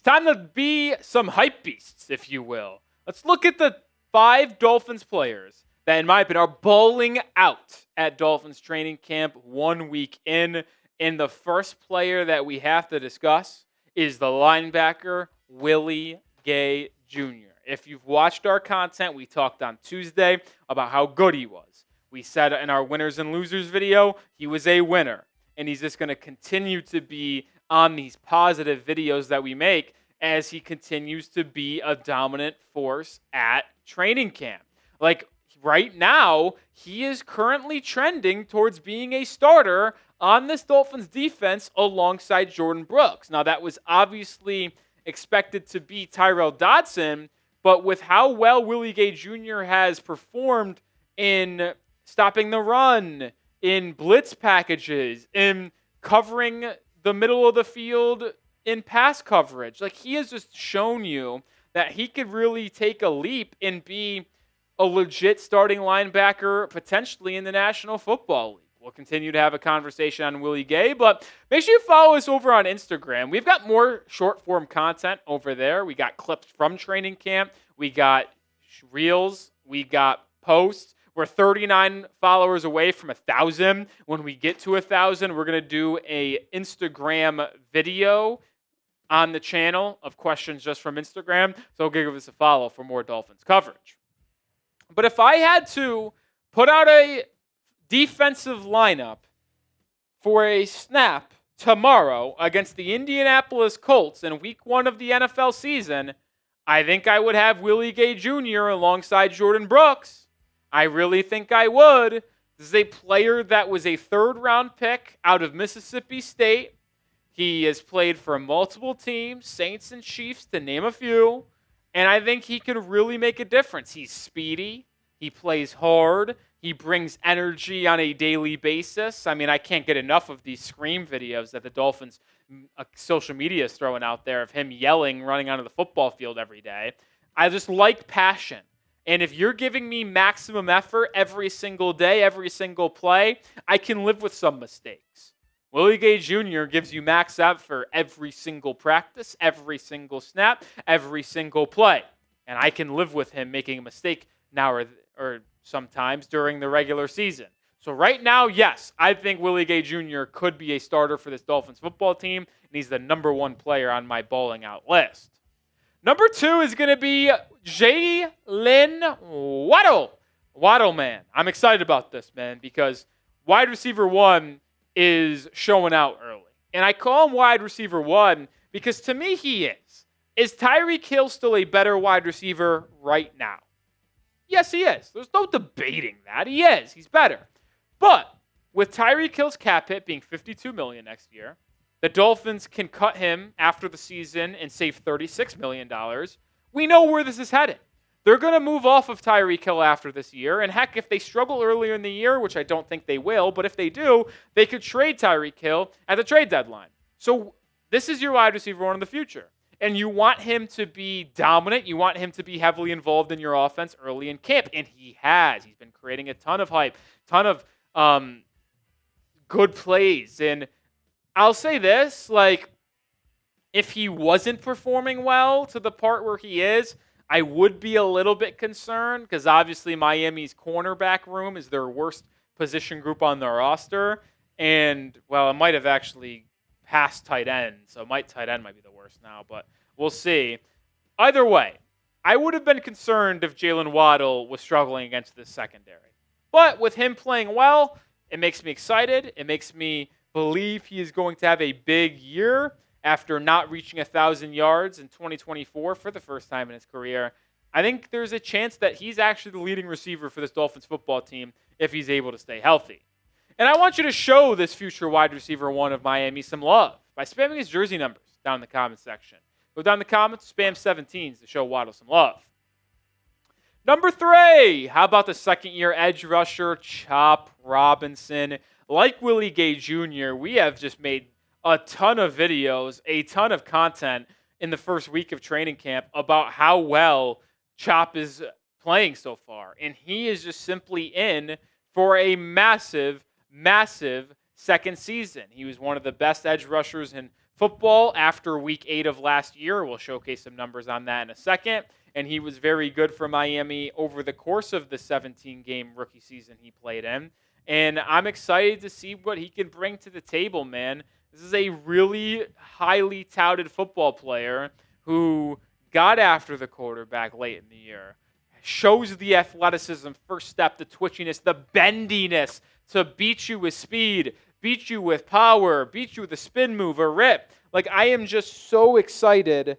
time to be some hype beasts, if you will. Let's look at the 5 Dolphins players that, in my opinion, are bowling out at Dolphins training camp 1 week in. And the first player that we have to discuss is the linebacker, Willie Gay Jr. If you've watched our content, we talked on Tuesday about how good he was. We said in our winners and losers video, he was a winner. And he's just going to continue to be on these positive videos that we make as he continues to be a dominant force at training camp. Like right now, he is currently trending towards being a starter on this Dolphins defense alongside Jordyn Brooks. Now, that was obviously expected to be Tyrel Dodson, but with how well Willie Gay Jr. has performed in stopping the run, in blitz packages, in covering the middle of the field in pass coverage, like he has just shown you that he could really take a leap and be a legit starting linebacker potentially in the National Football League. We'll continue to have a conversation on Willie Gay, but make sure you follow us over on Instagram. We've got more short-form content over there. We got clips from training camp. We got reels. We got posts. We're 39 followers away from 1,000. When we get to 1,000, we're going to do a Instagram video on the channel of questions just from Instagram. So give us a follow for more Dolphins coverage. But if I had to put out a defensive lineup for a snap tomorrow against the Indianapolis Colts in week 1 of the NFL season, I think I would have Willie Gay Jr. alongside Jordyn Brooks. I really think I would. This is a player that was a 3rd-round pick out of Mississippi State. He has played for multiple teams, Saints and Chiefs, to name a few. And I think he can really make a difference. He's speedy. He plays hard. He brings energy on a daily basis. I mean, I can't get enough of these scream videos that the Dolphins social media is throwing out there of him yelling, running onto the football field every day. I just like passion. And if you're giving me maximum effort every single day, every single play, I can live with some mistakes. Willie Gay Jr. gives you max effort every single practice, every single snap, every single play. And I can live with him making a mistake now or sometimes during the regular season. So right now, yes, I think Willie Gay Jr. could be a starter for this Dolphins football team, and he's the number 1 player on my bowling out list. Number 2 is going to be Jaylen Waddle. Waddle, man. I'm excited about this, man, because wide receiver 1 is showing out early. And I call him wide receiver 1 because to me he is. Is Tyreek Hill still a better wide receiver right now? Yes, he is. There's no debating that. He is. He's better. But with Tyreek Hill's cap hit being $52 million next year, the Dolphins can cut him after the season and save $36 million. We know where this is headed. They're going to move off of Tyreek Hill after this year. And heck, if they struggle earlier in the year, which I don't think they will, but if they do, they could trade Tyreek Hill at the trade deadline. So this is your wide receiver 1 in the future. And you want him to be dominant. You want him to be heavily involved in your offense early in camp. And he has. He's been creating a ton of hype, ton of good plays. And I'll say this, like, if he wasn't performing well to the part where he is, I would be a little bit concerned because obviously Miami's cornerback room is their worst position group on their roster. And, well, it might have actually passed tight end, so tight end might be the worst now, but we'll see. Either way, I would have been concerned if Jaylen Waddle was struggling against this secondary. But with him playing well, it makes me excited. It makes me believe he is going to have a big year after not reaching 1,000 yards in 2024 for the first time in his career. I think there's a chance that he's actually the leading receiver for this Dolphins football team if he's able to stay healthy. And I want you to show this future wide receiver 1 of Miami some love by spamming his jersey numbers down in the comments section. Go down in the comments, spam 17s to show Waddle some love. Number 3, how about the second-year edge rusher, Chop Robinson? Like Willie Gay Jr., we have just made a ton of videos, a ton of content in the first week of training camp about how well Chop is playing so far. And he is just simply in for a massive second season. He was one of the best edge rushers in football after week 8 of last year. We'll showcase some numbers on that in a second. And he was very good for Miami over the course of the 17-game rookie season he played in. And I'm excited to see what he can bring to the table, man. This is a really highly touted football player who got after the quarterback late in the year, shows the athleticism, first step, the twitchiness, the bendiness to beat you with speed, beat you with power, beat you with a spin move, a rip. Like, I am just so excited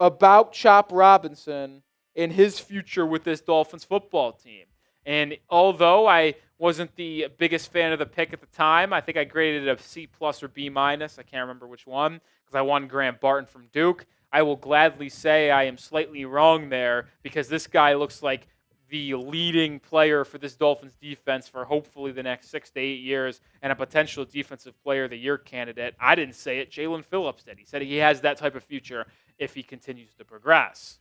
about Chop Robinson and his future with this Dolphins football team. And although I wasn't the biggest fan of the pick at the time, I think I graded it a C+ or B-. I can't remember which one because I won Graham Barton from Duke. I will gladly say I am slightly wrong there because this guy looks like the leading player for this Dolphins defense for hopefully the next 6 to 8 years and a potential Defensive Player of the Year candidate. I didn't say it. Jalen Phillips did. He said he has that type of future if he continues to progress.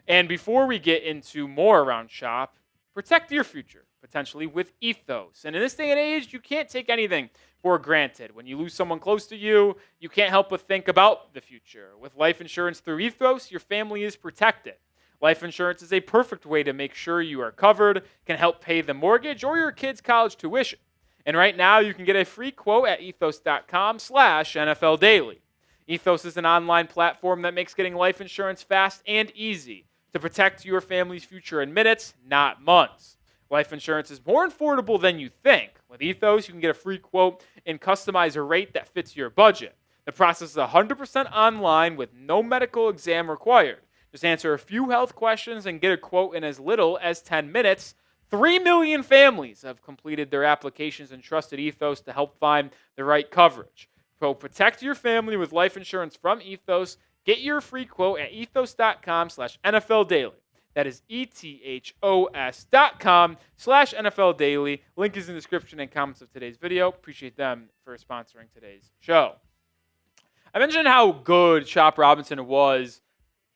And before we get into more around Chop, protect your future, potentially, with Ethos. And in this day and age, you can't take anything for granted. When you lose someone close to you, you can't help but think about the future. With life insurance through Ethos, your family is protected. Life insurance is a perfect way to make sure you are covered, can help pay the mortgage or your kids' college tuition. And right now, you can get a free quote at ethos.com/NFL Daily. Ethos is an online platform that makes getting life insurance fast and easy to protect your family's future in minutes, not months. Life insurance is more affordable than you think. With Ethos, you can get a free quote and customize a rate that fits your budget. The process is 100% online with no medical exam required. Just answer a few health questions and get a quote in as little as 10 minutes. 3 million families have completed their applications and trusted Ethos to help find the right coverage. So protect your family with life insurance from Ethos. Get your free quote at ethos.com/NFL Daily. That is ethos.com/NFL Daily. Link is in the description and comments of today's video. Appreciate them for sponsoring today's show. I mentioned how good Chop Robinson was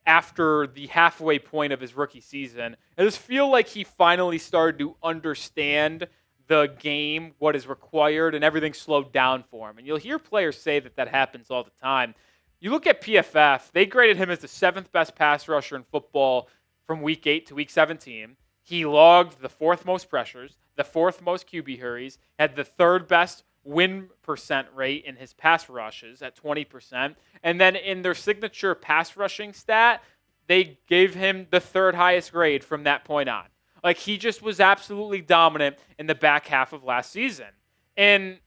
after the halfway point of his rookie season. I just feel like he finally started to understand the game, what is required, and everything slowed down for him. And you'll hear players say that happens all the time. You look at PFF, they graded him as the 7th best pass rusher in football from week 8 to week 17. He logged the 4th most pressures, the 4th most QB hurries, had the 3rd best win percent rate in his pass rushes at 20%. And then in their signature pass rushing stat, they gave him the 3rd highest grade from that point on. Like, he just was absolutely dominant in the back half of last season. And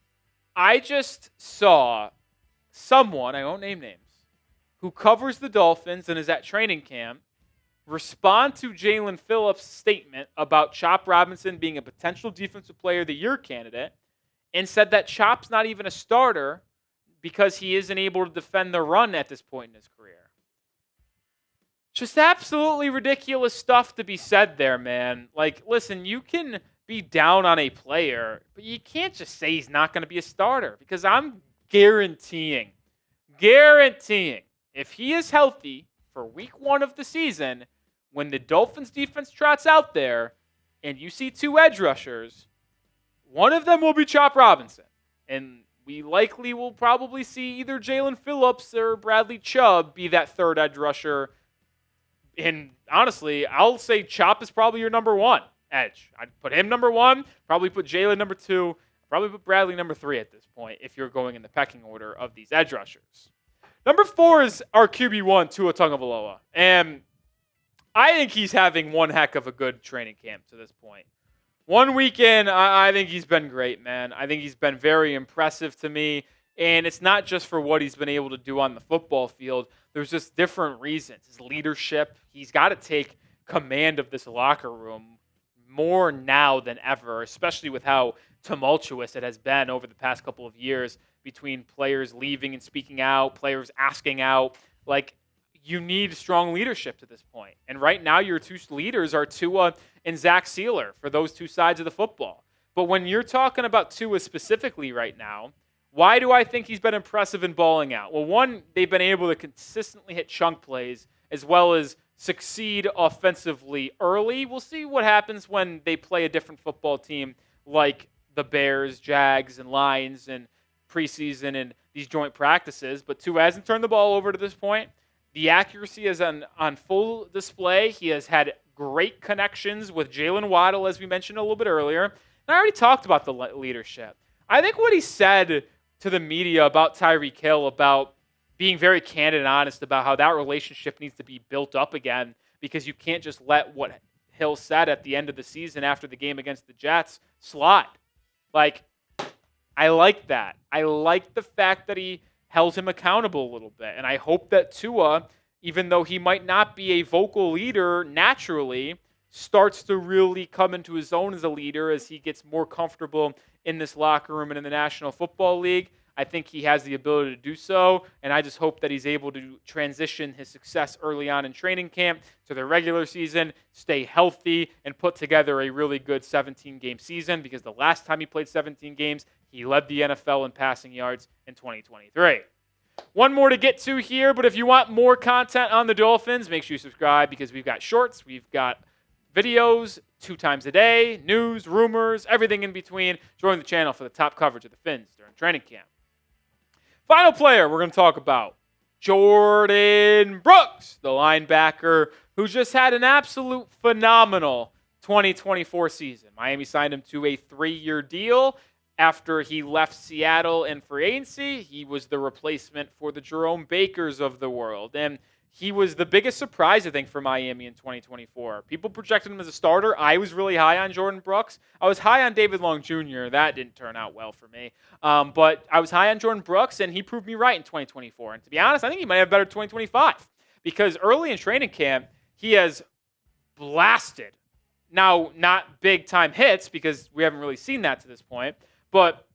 I just saw someone, I won't name names, who covers the Dolphins and is at training camp, respond to Jalen Phillips' statement about Chop Robinson being a potential Defensive Player of the Year candidate and said that Chop's not even a starter because he isn't able to defend the run at this point in his career. Just absolutely ridiculous stuff to be said there, man. Like, listen, you can be down on a player, but you can't just say he's not going to be a starter because I'm guaranteeing, if he is healthy for week 1 of the season, when the Dolphins defense trots out there and you see 2 edge rushers, one of them will be Chop Robinson. And we likely will probably see either Jalen Phillips or Bradley Chubb be that 3rd edge rusher. And honestly, I'll say Chop is probably your number 1 edge. I'd put him number 1, probably put Jalen number 2, probably put Bradley number 3 at this point if you're going in the pecking order of these edge rushers. Number 4 is our QB1, Tua Tagovailoa. And I think he's having one heck of a good training camp to this point. 1 weekend, I think he's been great, man. I think he's been very impressive to me. And it's not just for what he's been able to do on the football field. There's just different reasons. His leadership, he's got to take command of this locker room more now than ever, especially with how tumultuous it has been over the past couple of years between players leaving and speaking out, players asking out. Like, you need strong leadership to this point. And right now, your 2 leaders are Tua and Zach Sealer for those 2 sides of the football. But when you're talking about Tua specifically right now, why do I think he's been impressive in balling out? Well, one, they've been able to consistently hit chunk plays as well as succeed offensively early. We'll see what happens when they play a different football team like the Bears, Jags, and Lions, and preseason and these joint practices, but Tua hasn't turned the ball over to this point. The accuracy is on full display. He has had great connections with Jaylen Waddle, as we mentioned a little bit earlier. And I already talked about the leadership. I think what he said to the media about Tyreek Hill, about being very candid and honest about how that relationship needs to be built up again, because you can't just let what Hill said at the end of the season after the game against the Jets slide. Like, I like that. I like the fact that he held him accountable a little bit. And I hope that Tua, even though he might not be a vocal leader naturally, starts to really come into his own as a leader as he gets more comfortable in this locker room and in the National Football League. I think he has the ability to do so, and I just hope that he's able to transition his success early on in training camp to the regular season, stay healthy, and put together a really good 17-game season, because the last time he played 17 games, he led the NFL in passing yards in 2023. One more to get to here, but if you want more content on the Dolphins, make sure you subscribe, because we've got shorts, we've got videos 2 times a day, news, rumors, everything in between. Join the channel for the top coverage of the Fins during training camp. Final player we're going to talk about, Jordyn Brooks, the linebacker who just had an absolute phenomenal 2024 season. Miami signed him to a 3-year deal after he left Seattle in free agency. He was the replacement for the Jerome Bakers of the world, and he was the biggest surprise, I think, for Miami in 2024. People projected him as a starter. I was really high on Jordyn Brooks. I was high on David Long Jr. That didn't turn out well for me. But I was high on Jordyn Brooks, and he proved me right in 2024. And to be honest, I think he might have a better 2025, because early in training camp, he has blasted. Now, not big-time hits, because we haven't really seen that to this point, but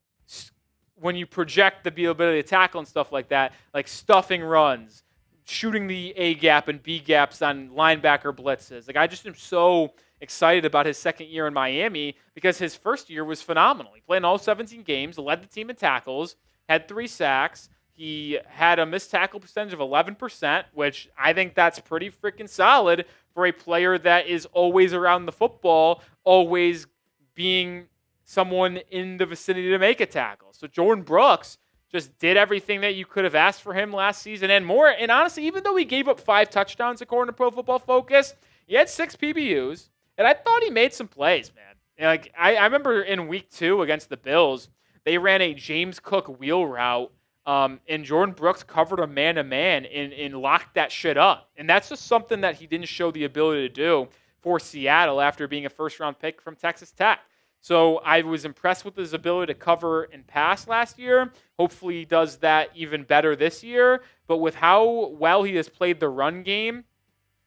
when you project the ability to tackle and stuff like that, like stuffing runs, shooting the A gap and B gaps on linebacker blitzes. Like, I just am so excited about his second year in Miami, because his first year was phenomenal. He played in all 17 games, led the team in tackles, had 3 sacks. He had a missed tackle percentage of 11%, which I think that's pretty freaking solid for a player that is always around the football, always being someone in the vicinity to make a tackle. So Jordyn Brooks just did everything that you could have asked for him last season and more. And honestly, even though he gave up 5 touchdowns according to Pro Football Focus, he had 6 PBUs, and I thought he made some plays, man. Like, I remember in week 2 against the Bills, they ran a James Cook wheel route, and Jordyn Brooks covered a man-to-man and locked that shit up. And that's just something that he didn't show the ability to do for Seattle after being a first-round pick from Texas Tech. So I was impressed with his ability to cover and pass last year. Hopefully he does that even better this year. But with how well he has played the run game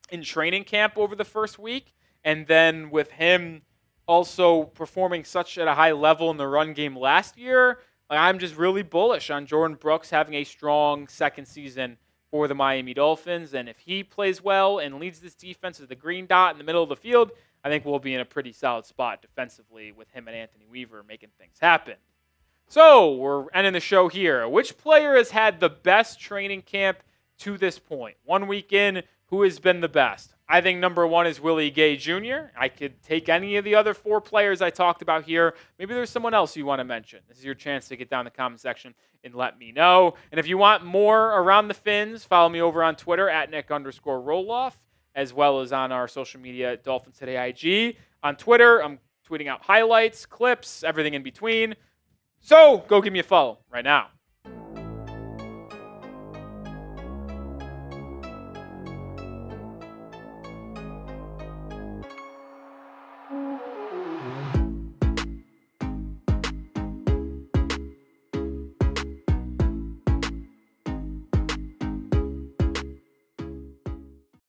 in training camp over the first week, and then with him also performing such at a high level in the run game last year, I'm just really bullish on Jordyn Brooks having a strong second season for the Miami Dolphins. And if he plays well and leads this defense as the green dot in the middle of the field, I think we'll be in a pretty solid spot defensively with him and Anthony Weaver making things happen. So we're ending the show here. Which player has had the best training camp to this point? 1 week in, who has been the best? I think number 1 is Willie Gay Jr. I could take any of the other 4 players I talked about here. Maybe there's someone else you want to mention. This is your chance to get down in the comment section and let me know. And if you want more around the Fins, follow me over on Twitter at Nic_Rohloff, as well as on our social media, Dolphins Today IG. On Twitter, I'm tweeting out highlights, clips, everything in between. So go give me a follow right now.